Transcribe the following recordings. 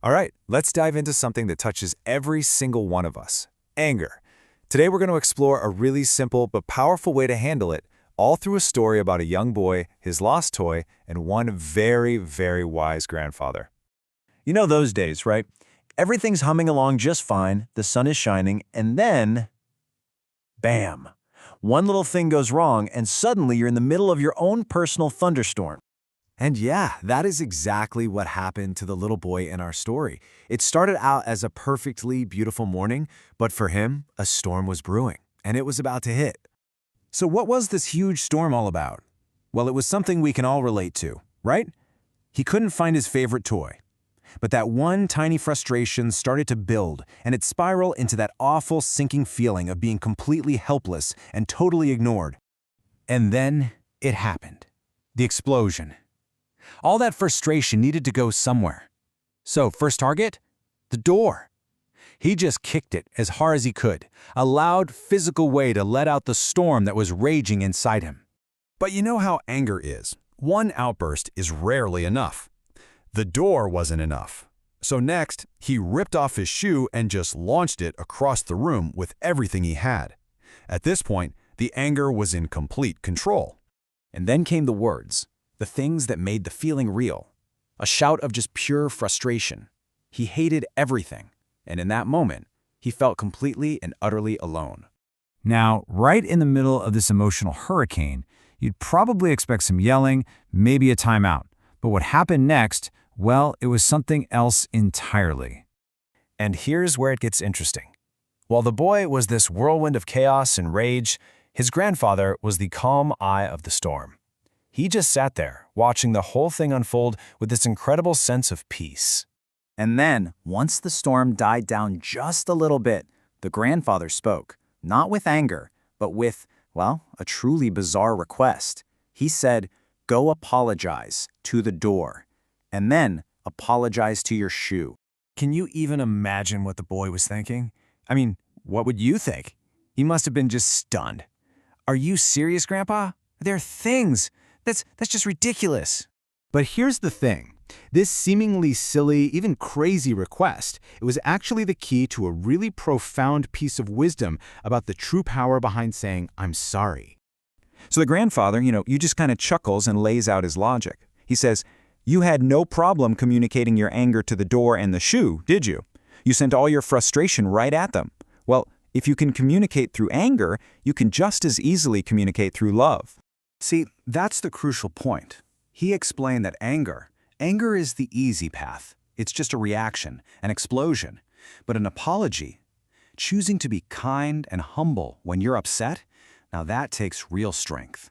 All right, let's dive into something that touches every single one of us, anger. Today we're going to explore a really simple but powerful way to handle it, all through a story about a young boy, his lost toy, and one very, very wise grandfather. You know those days, right? Everything's humming along just fine, the sun is shining, and then, bam! One little thing goes wrong, and suddenly you're in the middle of your own personal thunderstorm. And yeah, that is exactly what happened to the little boy in our story. It started out as a perfectly beautiful morning, but for him, a storm was brewing, and it was about to hit. So what was this huge storm all about? Well, it was something we can all relate to, right? He couldn't find his favorite toy. But that one tiny frustration started to build, and it spiraled into that awful sinking feeling of being completely helpless and totally ignored. And then it happened. The explosion. All that frustration needed to go somewhere. So, first target? The door. He just kicked it as hard as he could, a loud physical way to let out the storm that was raging inside him. But you know how anger is. One outburst is rarely enough. The door wasn't enough. So next, he ripped off his shoe and just launched it across the room with everything he had. At this point, the anger was in complete control. And then came the words, the things that made the feeling real. A shout of just pure frustration. He hated everything, and in that moment, he felt completely and utterly alone. Now, right in the middle of this emotional hurricane, you'd probably expect some yelling, maybe a timeout. But what happened next, well, it was something else entirely. And here's where it gets interesting. While the boy was this whirlwind of chaos and rage, his grandfather was the calm eye of the storm. He just sat there, watching the whole thing unfold with this incredible sense of peace. And then, once the storm died down just a little bit, the grandfather spoke, not with anger, but with, well, a truly bizarre request. He said, "Go apologize to the door, and then apologize to your shoe." Can you even imagine what the boy was thinking? I mean, what would you think? He must have been just stunned. Are you serious, Grandpa? They're things. That's just ridiculous. But here's the thing. This seemingly silly, even crazy request, it was actually the key to a really profound piece of wisdom about the true power behind saying, "I'm sorry." So the grandfather, you just kind of chuckles and lays out his logic. He says, "You had no problem communicating your anger to the door and the shoe, did you? You sent all your frustration right at them. Well, if you can communicate through anger, you can just as easily communicate through love." See, that's the crucial point. He explained that anger is the easy path. It's just a reaction, an explosion. But an apology, choosing to be kind and humble when you're upset, now that takes real strength.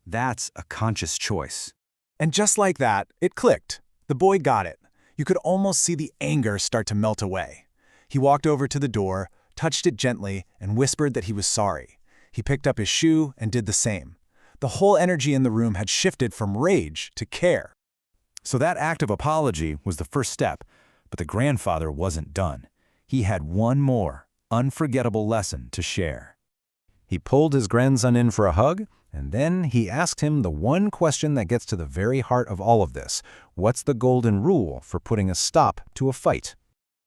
That's a conscious choice. And just like that, it clicked. The boy got it. You could almost see the anger start to melt away. He walked over to the door, touched it gently, and whispered that he was sorry. He picked up his shoe and did the same. The whole energy in the room had shifted from rage to care. So that act of apology was the first step, but the grandfather wasn't done. He had one more unforgettable lesson to share. He pulled his grandson in for a hug, and then he asked him the one question that gets to the very heart of all of this. What's the golden rule for putting a stop to a fight?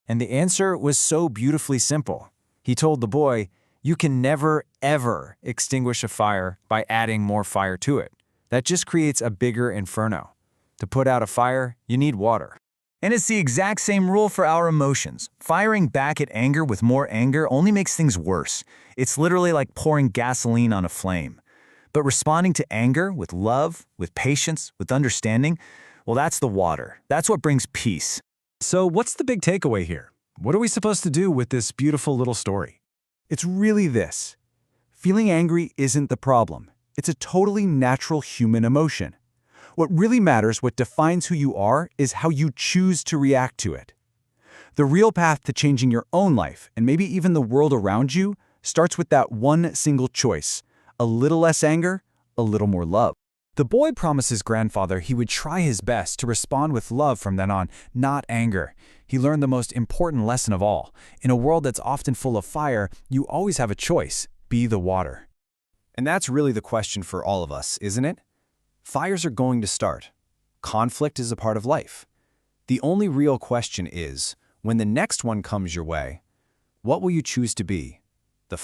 And the answer was so beautifully simple. He told the boy, "You can never, ever extinguish a fire by adding more fire to it. That just creates a bigger inferno. To put out a fire, you need water." And it's the exact same rule for our emotions. Firing back at anger with more anger only makes things worse. It's literally like pouring gasoline on a flame. But responding to anger with love, with patience, with understanding, well, that's the water. That's what brings peace. So what's the big takeaway here? What are we supposed to do with this beautiful little story? It's really this. Feeling angry isn't the problem. It's a totally natural human emotion. What really matters, what defines who you are, is how you choose to react to it. The real path to changing your own life, and maybe even the world around you, starts with that one single choice. A little less anger, a little more love. The boy promised his grandfather he would try his best to respond with love from then on, not anger. He learned the most important lesson of all. In a world that's often full of fire, you always have a choice. Be the water. And that's really the question for all of us, isn't it? Fires are going to start. Conflict is a part of life. The only real question is, when the next one comes your way, what will you choose to be? The